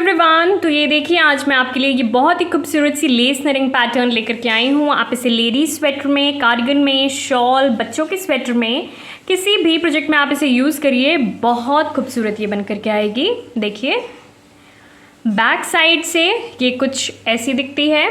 Everyone, तो ये देखिए आज मैं आपके लिए ये बहुत ही खूबसूरत सी लेस नरिंग पैटर्न लेकर के आई हूँ। आप इसे लेडीज स्वेटर में, कार्डिगन में, शॉल, बच्चों के स्वेटर में, किसी भी प्रोजेक्ट में आप इसे यूज़ करिए, बहुत खूबसूरत ये बन करके आएगी। देखिए बैक साइड से ये कुछ ऐसी दिखती है।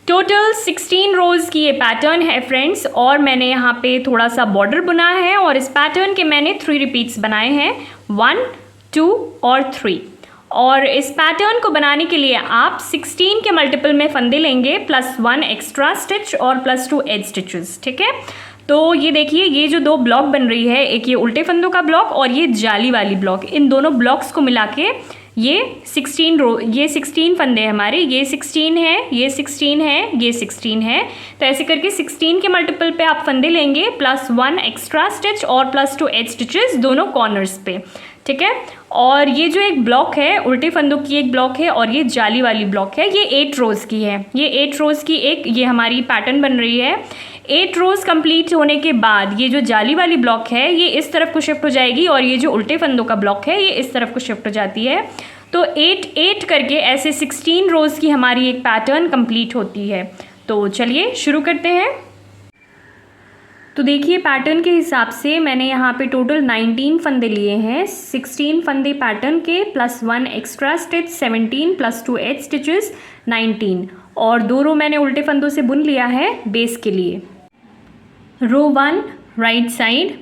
टोटल 16 रोज़ की ये पैटर्न है फ्रेंड्स, और मैंने यहाँ पे थोड़ा सा बॉर्डर बुना है और इस पैटर्न के मैंने 3 रिपीट्स बनाए हैं, 1, 2 और 3। और इस पैटर्न को बनाने के लिए आप 16 के मल्टीपल में फंदे लेंगे, +1 एक्स्ट्रा स्टिच और +2 एज स्टिचेस। ठीक है, तो ये देखिए ये जो 2 ब्लॉक बन रही है, एक ये उल्टे फंदों का ब्लॉक और ये जाली वाली ब्लॉक, इन दोनों ब्लॉक्स को मिला के ये 16 फंदे हैं हमारे। ये 16 है, ये 16 है, ये 16 है। तो ऐसे करके 16 के मल्टीपल पे आप फंदे लेंगे, +1 एक्स्ट्रा स्टिच और +2 एज स्टिचेस दोनों कॉर्नर्स पे। ठीक है, और ये जो एक ब्लॉक है, उल्टे फंदों की एक ब्लॉक है और ये जाली वाली ब्लॉक है, ये 8 रोज़ की है। ये 8 रोज़ की एक ये हमारी पैटर्न बन रही है। 8 रोज़ कंप्लीट होने के बाद ये जो जाली वाली ब्लॉक है ये इस तरफ को शिफ्ट हो जाएगी और ये जो उल्टे फंदों का ब्लॉक है ये इस तरफ को शिफ्ट हो जाती है। तो 8 करके ऐसे 16 रोज़ की हमारी एक पैटर्न कंप्लीट होती है। तो चलिए शुरू करते हैं। तो देखिए पैटर्न के हिसाब से मैंने यहाँ पे टोटल 19 फंदे लिए हैं। 16 फंदे पैटर्न के, +1 एक्स्ट्रा स्टिच 17, +2 एज स्टिचेस 19, और 2 रो मैंने उल्टे फंदों से बुन लिया है बेस के लिए। रो 1 राइट साइड,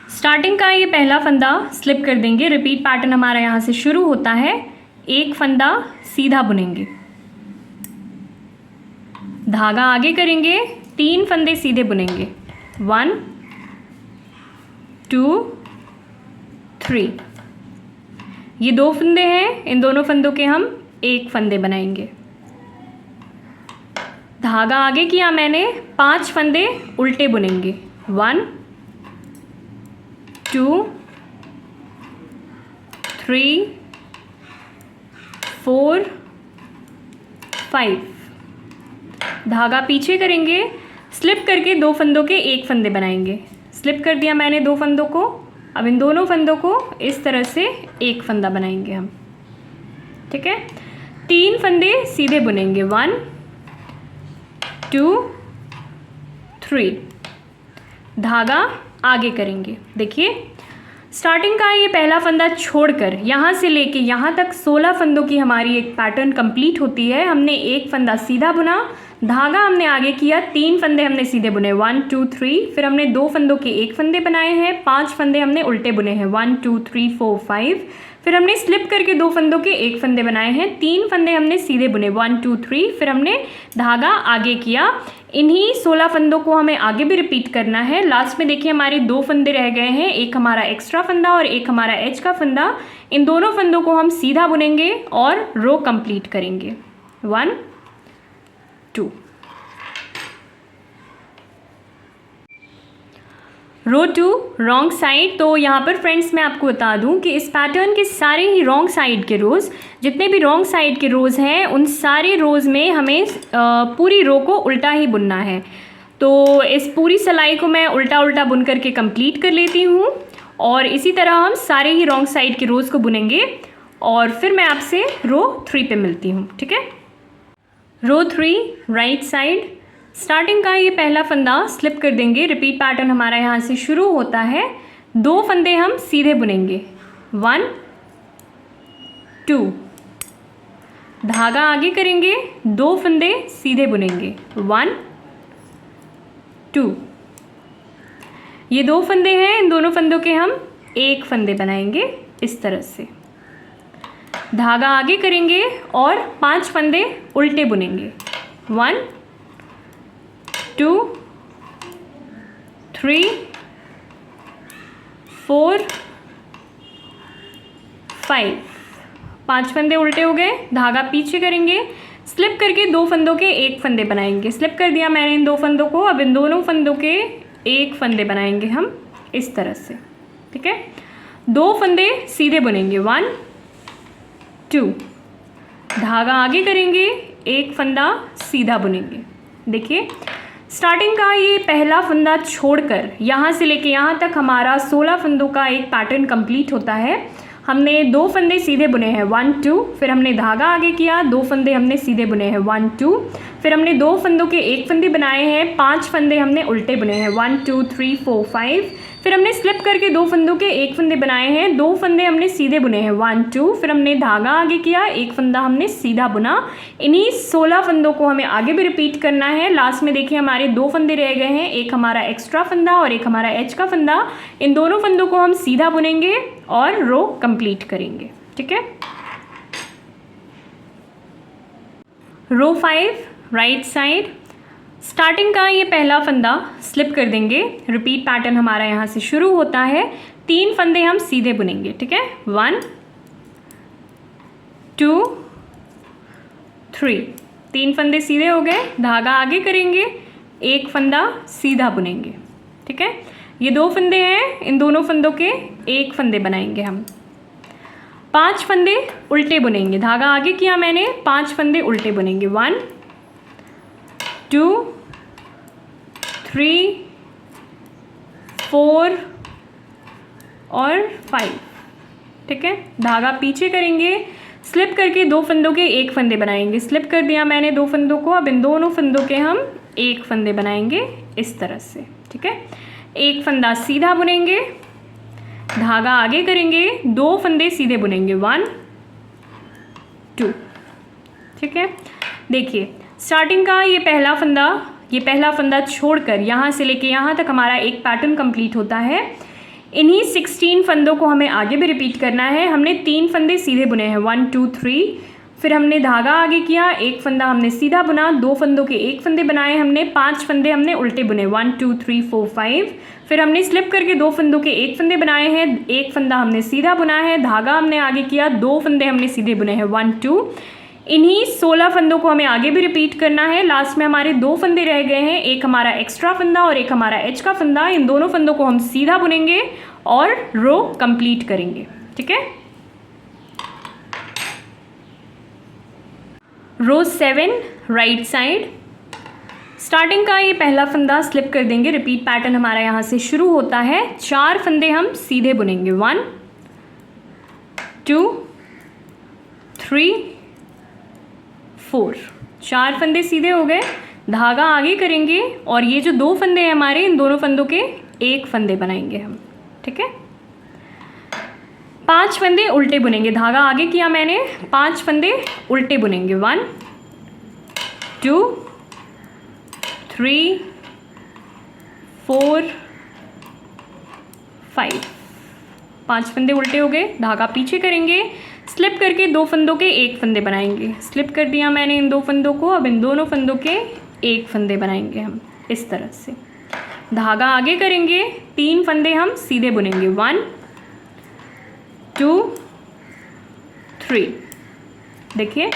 स्टार्टिंग का ये पहला फंदा स्लिप कर देंगे। रिपीट पैटर्न हमारा यहाँ से शुरू होता है। एक फंदा सीधा बुनेंगे, धागा आगे करेंगे, 3 फंदे सीधे बुनेंगे, 1 2 3। ये 2 फंदे हैं, इन दोनों फंदों के हम 1 फंदे बनाएंगे। धागा आगे किया मैंने, 5 फंदे उल्टे बुनेंगे, 1 2 3 4 5। धागा पीछे करेंगे, स्लिप करके 2 फंदों के 1 फंदे बनाएंगे। स्लिप कर दिया मैंने 2 फंदों को, अब इन दोनों फंदों को इस तरह से 1 फंदा बनाएंगे हम। ठीक है, 3 फंदे सीधे बुनेंगे, 1 2 3। धागा आगे करेंगे। देखिए स्टार्टिंग का ये पहला फंदा छोड़कर यहाँ से लेके यहाँ तक 16 फंदों की हमारी एक पैटर्न कंप्लीट होती है। हमने 1 फंदा सीधा बुना, धागा हमने आगे किया, 3 फंदे हमने सीधे बुने, 1 2 3। फिर हमने 2 फंदों के 1 फंदे बनाए हैं, 5 फंदे हमने उल्टे बुने हैं, 1 2 3 4 5। फिर हमने स्लिप करके 2 फंदों के 1 फंदे बनाए हैं, 3 फंदे हमने सीधे बुने, 1 2 3। फिर हमने धागा आगे किया। इन्हीं 16 फंदों को हमें आगे भी रिपीट करना है। लास्ट में देखिए हमारे 2 फंदे रह गए हैं, एक हमारा एक्स्ट्रा फंदा और एक हमारा एज का फंदा। इन दोनों फंदों को हम सीधा बुनेंगे और रो कंप्लीट करेंगे, 1 2। रो 2 रॉन्ग साइड। तो यहाँ पर फ्रेंड्स मैं आपको बता दूँ कि इस पैटर्न के सारे ही रॉन्ग साइड के रोज़, जितने भी रॉन्ग साइड के रोज़ हैं उन सारे रोज़ में हमें पूरी रो को उल्टा ही बुनना है। तो इस पूरी सिलाई को मैं उल्टा उल्टा बुन करके कंप्लीट कर लेती हूँ, और इसी तरह हम सारे ही रॉन्ग साइड के रोज़ को बुनेंगे और फिर मैं आपसे रो 3 पे मिलती हूँ। ठीक है, रो 3 राइट साइड, स्टार्टिंग का ये पहला फंदा स्लिप कर देंगे। रिपीट पैटर्न हमारा यहाँ से शुरू होता है। 2 फंदे हम सीधे बुनेंगे, 1 2। धागा आगे करेंगे, 2 फंदे सीधे बुनेंगे, 1 2। ये 2 फंदे हैं, इन दोनों फंदों के हम 1 फंदे बनाएंगे इस तरह से। धागा आगे करेंगे और 5 फंदे उल्टे बुनेंगे, 1 2 3 4 5। 5 फंदे उल्टे हो गए, धागा पीछे करेंगे, स्लिप करके 2 फंदों के 1 फंदे बनाएंगे। स्लिप कर दिया मैंने इन 2 फंदों को, अब इन दोनों फंदों के 1 फंदे बनाएंगे हम इस तरह से। ठीक है, 2 फंदे सीधे बुनेंगे, 1 2। धागा आगे करेंगे, 1 फंदा सीधा बुनेंगे। देखिए स्टार्टिंग का ये पहला फंदा छोड़कर यहाँ से लेके यहाँ तक हमारा 16 फंदों का एक पैटर्न कंप्लीट होता है। हमने 2 फंदे सीधे बुने हैं 1 2, फिर हमने धागा आगे किया, 2 फंदे हमने सीधे बुने हैं 1 2, फिर हमने 2 फंदों के 1 फंदे बनाए हैं, 5 फंदे हमने उल्टे बुने हैं 1 2 3 4 5, फिर हमने स्लिप करके 2 फंदों के 1 फंदे बनाए हैं, 2 फंदे हमने सीधे बुने हैं 1 2, फिर हमने धागा आगे किया, 1 फंदा हमने सीधा बुना। इन्हीं 16 फंदों को हमें आगे भी रिपीट करना है। लास्ट में देखिए हमारे 2 फंदे रह गए हैं, एक हमारा एक्स्ट्रा फंदा और एक हमारा एज का फंदा। इन दोनों फंदों को हम सीधा बुनेंगे और रो कंप्लीट करेंगे। ठीक है, रो 5 राइट साइड, स्टार्टिंग का ये पहला फंदा स्लिप कर देंगे। रिपीट पैटर्न हमारा यहाँ से शुरू होता है, 3 फंदे हम सीधे बुनेंगे। ठीक है, 1 2 3, 3 फंदे सीधे हो गए, धागा आगे करेंगे, 1 फंदा सीधा बुनेंगे। ठीक है, ये 2 फंदे हैं, इन दोनों फंदों के 1 फंदे बनाएंगे हम। 5 फंदे उल्टे बुनेंगे, धागा आगे किया मैंने, 5 फंदे उल्टे बुनेंगे 1 2 3 4 और 5। ठीक है, धागा पीछे करेंगे, स्लिप करके 2 फंदों के 1 फंदे बनाएंगे। स्लिप कर दिया मैंने 2 फंदों को, अब इन दोनों फंदों के हम 1 फंदे बनाएंगे इस तरह से। ठीक है, 1 फंदा सीधा बुनेंगे, धागा आगे करेंगे, 2 फंदे सीधे बुनेंगे 1 2। ठीक है, देखिए स्टार्टिंग का ये पहला फंदा छोड़कर यहाँ से लेके यहाँ तक हमारा एक पैटर्न कंप्लीट होता है। इन्हीं 16 फंदों को हमें आगे भी रिपीट करना है। हमने 3 फंदे सीधे बुने हैं 1 2 3, फिर हमने धागा आगे किया, 1 फंदा हमने सीधा बुना, 2 फंदों के 1 फंदे बनाए हमने, 5 फंदे हमने उल्टे बुने 1 2 3 4 5, फिर हमने स्लिप करके 2 फंदों के 1 फंदे बनाए हैं, 1 फंदा हमने सीधा बुना है, धागा हमने आगे किया, 2 फंदे हमने सीधे बुने हैं 1 2। इन्हीं 16 फंदों को हमें आगे भी रिपीट करना है। लास्ट में हमारे 2 फंदे रह गए हैं, एक हमारा एक्स्ट्रा फंदा और एक हमारा एज का फंदा। इन दोनों फंदों को हम सीधा बुनेंगे और रो कंप्लीट करेंगे। ठीक है, रो 7 राइट साइड, स्टार्टिंग का ये पहला फंदा स्लिप कर देंगे। रिपीट पैटर्न हमारा यहाँ से शुरू होता है, 4 फंदे हम सीधे बुनेंगे 1 2 3 4, 4 फंदे सीधे हो गए, धागा आगे करेंगे और ये जो 2 फंदे हैं हमारे, इन दोनों फंदों के 1 फंदे बनाएंगे हम। ठीक है, 5 फंदे उल्टे बुनेंगे, धागा आगे किया मैंने, 5 फंदे उल्टे बुनेंगे 1 2 3 4 5, 5 फंदे उल्टे हो गए, धागा पीछे करेंगे, स्लिप करके 2 फंदों के 1 फंदे बनाएंगे। स्लिप कर दिया मैंने इन 2 फंदों को, अब इन दोनों फंदों के 1 फंदे बनाएंगे हम इस तरह से। धागा आगे करेंगे, 3 फंदे हम सीधे बुनेंगे 1 2 3। देखिए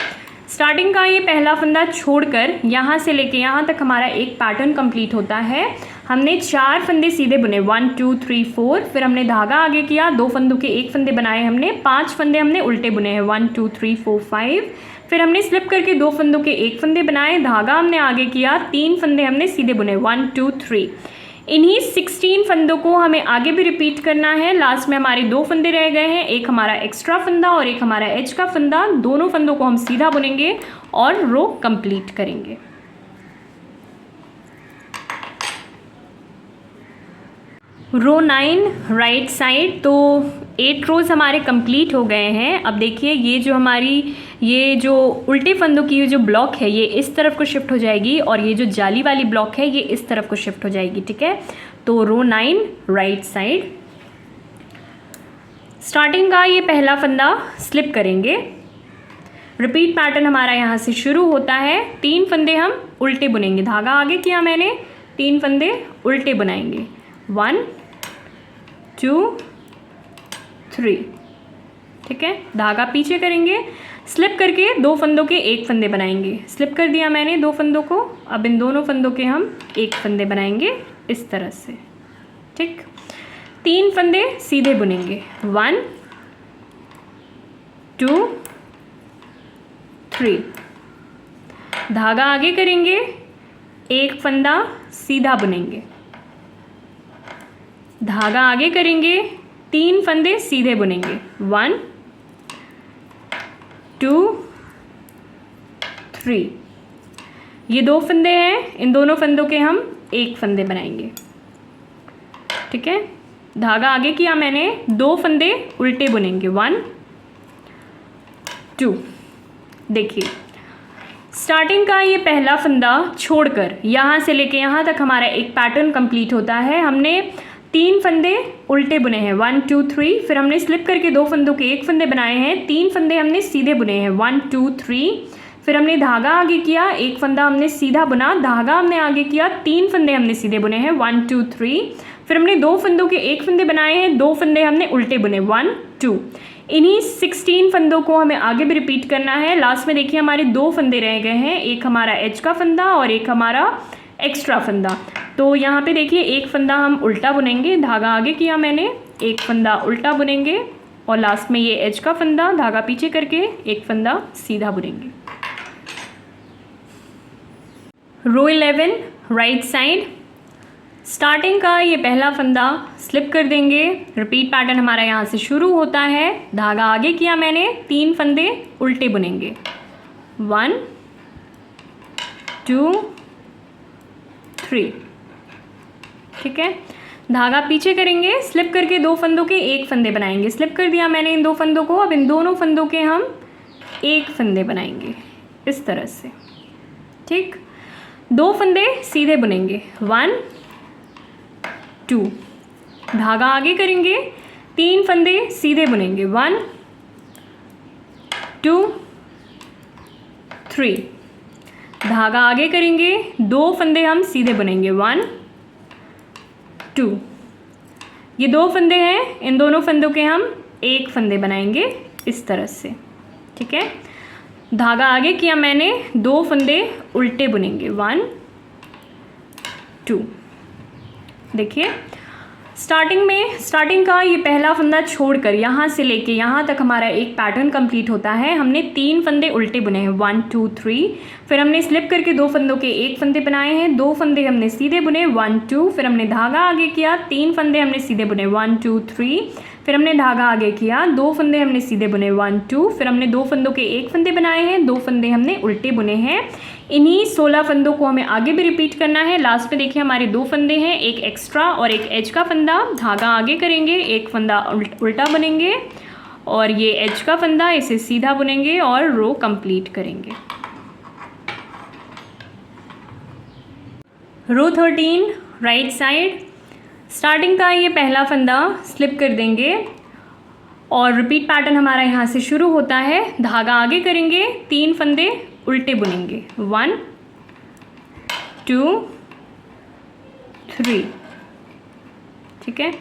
स्टार्टिंग का ये पहला फंदा छोड़कर यहाँ से लेके यहाँ तक हमारा एक पैटर्न कंप्लीट होता है। हमने 4 फंदे सीधे बुने 1 2 3 4, फिर हमने धागा आगे किया, 2 फंदों के 1 फंदे बनाए हमने, 5 फंदे हमने उल्टे बुने हैं 1 2 3 4 5, फिर हमने स्लिप करके 2 फंदों के 1 फंदे बनाए, धागा हमने आगे किया, 3 फंदे हमने सीधे बुने 1 2 3। इन्हीं 16 फंदों को हमें आगे भी रिपीट करना है। लास्ट में हमारे 2 फंदे रह गए हैं, एक हमारा एक्स्ट्रा फंदा और एक हमारा एज का फंदा। दोनों फंदों को हम सीधा बुनेंगे और रो कंप्लीट करेंगे। रो 9 राइट साइड, तो 8 रोज़ हमारे कंप्लीट हो गए हैं। अब देखिए ये जो उल्टे फंदों की जो ब्लॉक है ये इस तरफ को शिफ्ट हो जाएगी और ये जो जाली वाली ब्लॉक है ये इस तरफ को शिफ्ट हो जाएगी। ठीक है, तो रो 9 राइट साइड, स्टार्टिंग का ये पहला फंदा स्लिप करेंगे। रिपीट पैटर्न हमारा यहाँ से शुरू होता है, 3 फंदे हम उल्टे बुनेंगे, धागा आगे किया मैंने, 3 फंदे उल्टे बनाएंगे 1 2 3। ठीक है, धागा पीछे करेंगे, स्लिप करके 2 फंदों के 1 फंदे बनाएंगे। स्लिप कर दिया मैंने 2 फंदों को, अब इन दोनों फंदों के हम 1 फंदे बनाएंगे इस तरह से। ठीक, 3 फंदे सीधे बुनेंगे 1 2 3, धागा आगे करेंगे, 1 फंदा सीधा बुनेंगे, धागा आगे करेंगे, 3 फंदे सीधे बुनेंगे, 1 2 3। ये 2 फंदे हैं, इन दोनों फंदों के हम 1 फंदे बनाएंगे, ठीक है। धागा आगे किया मैंने, 2 फंदे उल्टे बुनेंगे, 1 2। देखिए स्टार्टिंग का ये पहला फंदा छोड़कर यहाँ से लेके यहाँ तक हमारा एक पैटर्न कंप्लीट होता है। हमने 3 फंदे उल्टे बुने हैं, 1 2 3, फिर हमने स्लिप करके 2 फंदों के 1 फंदे बनाए हैं, 3 फंदे हमने सीधे बुने हैं, 1 2 3। फिर हमने धागा आगे किया, 1 फंदा हमने सीधा बुना, धागा हमने आगे किया, 3 फंदे हमने सीधे बुने हैं, 1 2 3। फिर हमने 2 फंदों के 1 फंदे बनाए हैं, 2 फंदे हमने उल्टे बुने, 1 2। इन्हीं 16 फंदों को हमें आगे भी रिपीट करना है। लास्ट में देखिए हमारे 2 फंदे रह गए हैं, एक हमारा एज का फंदा और एक हमारा एक्स्ट्रा फंदा। तो यहाँ पे देखिए एक फंदा हम उल्टा बुनेंगे, धागा आगे किया मैंने, एक फंदा उल्टा बुनेंगे और लास्ट में ये एज का फंदा, धागा पीछे करके एक फंदा सीधा बुनेंगे। रो 11 राइट साइड, स्टार्टिंग का ये पहला फंदा स्लिप कर देंगे। रिपीट पैटर्न हमारा यहाँ से शुरू होता है, धागा आगे किया मैंने, 3 फंदे उल्टे बुनेंगे, 1 2 3, ठीक है। धागा पीछे करेंगे, स्लिप करके 2 फंदों के 1 फंदे बनाएंगे, स्लिप कर दिया मैंने इन 2 फंदों को। अब इन दोनों फंदों के हम 1 फंदे बनाएंगे इस तरह से, ठीक। 2 फंदे सीधे बुनेंगे, 1 2, धागा आगे करेंगे, 3 फंदे सीधे बुनेंगे, 1 2 3। धागा आगे करेंगे, 2 फंदे हम सीधे बुनेंगे, 1 2। ये 2 फंदे हैं, इन दोनों फंदों के हम 1 फंदे बनाएंगे इस तरह से, ठीक है। धागा आगे किया मैंने, 2 फंदे उल्टे बुनेंगे, 1 2। देखिए स्टार्टिंग का ये पहला फंदा छोड़कर यहाँ से लेके यहाँ तक हमारा एक पैटर्न कंप्लीट होता है। हमने 3 फंदे उल्टे बुने हैं, 1 2 3। फिर हमने स्लिप करके 2 फंदों के 1 फंदे बनाए हैं, 2 फंदे हमने सीधे बुने, 1 2। फिर हमने धागा आगे किया, 3 फंदे हमने सीधे बुने, 1 2 3। फिर हमने धागा आगे किया, 2 फंदे हमने सीधे बुने, 1 2। फिर हमने 2 फंदों के 1 फंदे बनाए हैं, 2 फंदे हमने उल्टे बुने हैं। इन्हीं 16 फंदों को हमें आगे भी रिपीट करना है। लास्ट में देखिए हमारे 2 फंदे हैं, एक एक्स्ट्रा और एक एज का फंदा। धागा आगे करेंगे, एक फंदा उल्टा बुनेंगे और ये एज का फंदा, इसे सीधा बुनेंगे और रो कंप्लीट करेंगे। रो 13 राइट साइड, स्टार्टिंग का ये पहला फंदा स्लिप कर देंगे और रिपीट पैटर्न हमारा यहाँ से शुरू होता है। धागा आगे करेंगे, 3 फंदे उल्टे बुनेंगे, 1 2 3, ठीक है।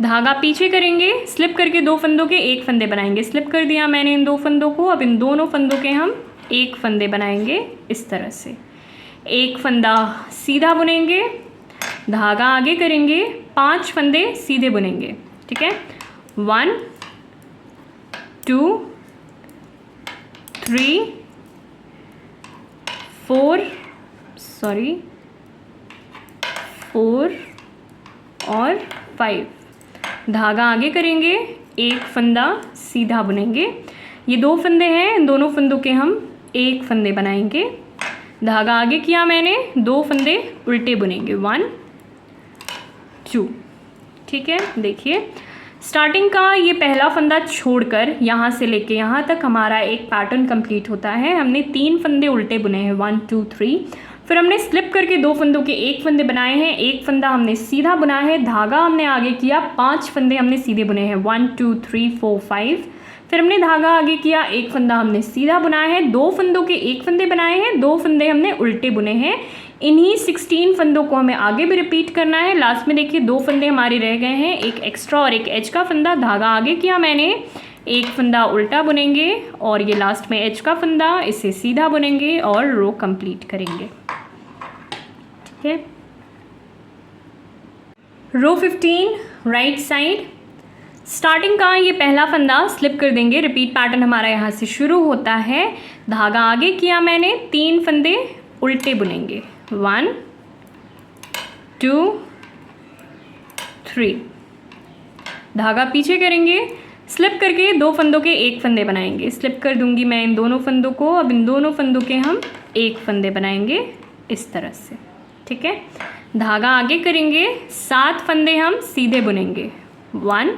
धागा पीछे करेंगे, स्लिप करके 2 फंदों के 1 फंदे बनाएंगे, स्लिप कर दिया मैंने इन 2 फंदों को। अब इन दोनों फंदों के हम 1 फंदे बनाएंगे इस तरह से। 1 फंदा सीधा बुनेंगे, धागा आगे करेंगे, 5 फंदे सीधे बुनेंगे, ठीक है। 1 2 3 4 और 5। धागा आगे करेंगे, 1 फंदा सीधा बुनेंगे। ये 2 फंदे हैं, इन दोनों फंदों के हम 1 फंदे बनाएंगे। धागा आगे किया मैंने, 2 फंदे उल्टे बुनेंगे, 1 2, ठीक है। देखिए स्टार्टिंग का ये पहला फंदा छोड़कर यहाँ से लेके यहाँ तक हमारा एक पैटर्न कंप्लीट होता है। हमने 3 फंदे उल्टे बुने हैं, 1 2 3। फिर हमने स्लिप करके 2 फंदों के 1 फंदे बनाए हैं, 1 फंदा हमने सीधा बुना है, धागा हमने आगे किया, 5 फंदे हमने सीधे बुने हैं, 1 2 3 4 5। फिर हमने धागा आगे किया, 1 फंदा हमने सीधा बुनाया है, 2 फंदों के 1 फंदे बनाए हैं, 2 फंदे हमने उल्टे बुने हैं। इन्हीं 16 फंदों को हमें आगे भी रिपीट करना है। लास्ट में देखिए 2 फंदे हमारे रह गए हैं, एक एक्स्ट्रा और एक एज का फंदा। धागा आगे किया मैंने, 1 फंदा उल्टा बुनेंगे और ये लास्ट में एज का फंदा, इसे सीधा बुनेंगे और रो कंप्लीट करेंगे, ठीक है। रो 15 राइट साइड, स्टार्टिंग का ये पहला फंदा स्लिप कर देंगे। रिपीट पैटर्न हमारा यहाँ से शुरू होता है। धागा आगे किया मैंने, 3 फंदे उल्टे बुनेंगे, 1 2 3। धागा पीछे करेंगे, स्लिप करके 2 फंदों के 1 फंदे बनाएंगे। स्लिप कर दूंगी मैं इन दोनों फंदों को। अब इन दोनों फंदों के हम 1 फंदे बनाएंगे इस तरह से, ठीक है। धागा आगे करेंगे, 7 फंदे हम सीधे बुनेंगे। 1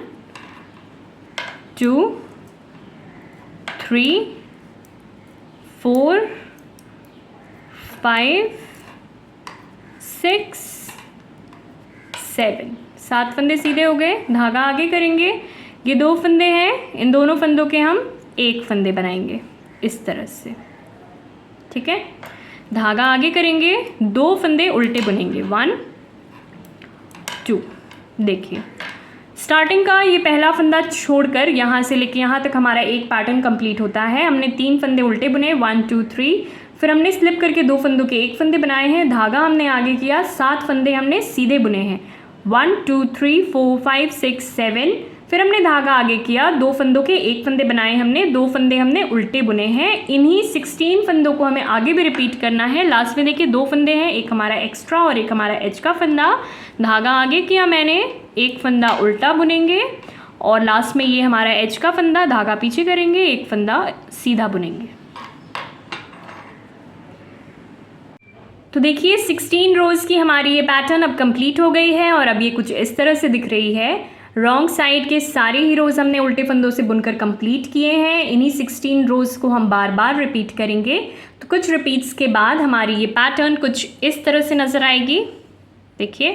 2 3 4 5 6 7 7 फंदे सीधे हो गए। धागा आगे करेंगे, ये 2 फंदे हैं, इन दोनों फंदों के हम 1 फंदे बनाएंगे इस तरह से, ठीक है। धागा आगे करेंगे, 2 फंदे उल्टे बुनेंगे। 1 2, देखिए स्टार्टिंग का ये पहला फंदा छोड़कर यहाँ से लेके यहाँ तक हमारा एक पैटर्न कंप्लीट होता है। हमने 3 फंदे उल्टे बुने, 1 2 3, फिर हमने स्लिप करके 2 फंदों के 1 फंदे बनाए हैं। धागा हमने आगे किया, 7 फंदे हमने सीधे बुने हैं। 1 2 3 4 5 6 7, फिर हमने धागा आगे किया, 2 फंदों के 1 फंदे बनाए हमने, 2 फंदे हमने उल्टे बुने हैं। इन्हीं 16 फंदों को हमें आगे भी रिपीट करना है। लास्ट में देखिए 2 फंदे हैं, एक हमारा एक्स्ट्रा और एक हमारा एज का फंदा। धागा आगे किया मैंने, 1 फंदा उल्टा बुनेंगे और लास्ट में ये हमारा एज का फंदा, धागा पीछे करेंगे, 1 फंदा सीधा बुनेंगे। तो देखिए 16 रोज़ की हमारी ये पैटर्न अब कंप्लीट हो गई है और अब ये कुछ इस तरह से दिख रही है। रॉन्ग साइड के सारे ही रोज़ हमने उल्टे फंदों से बुनकर कंप्लीट किए हैं। इन्हीं 16 रोज़ को हम बार बार रिपीट करेंगे। तो कुछ रिपीट्स के बाद हमारी ये पैटर्न कुछ इस तरह से नज़र आएगी। देखिए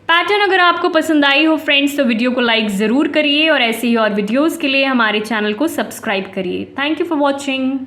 पैटर्न अगर आपको पसंद आई हो फ्रेंड्स तो वीडियो को लाइक ज़रूर करिए और ऐसे ही और वीडियोज़ के लिए हमारे चैनल को सब्सक्राइब करिए। Thank you for watching.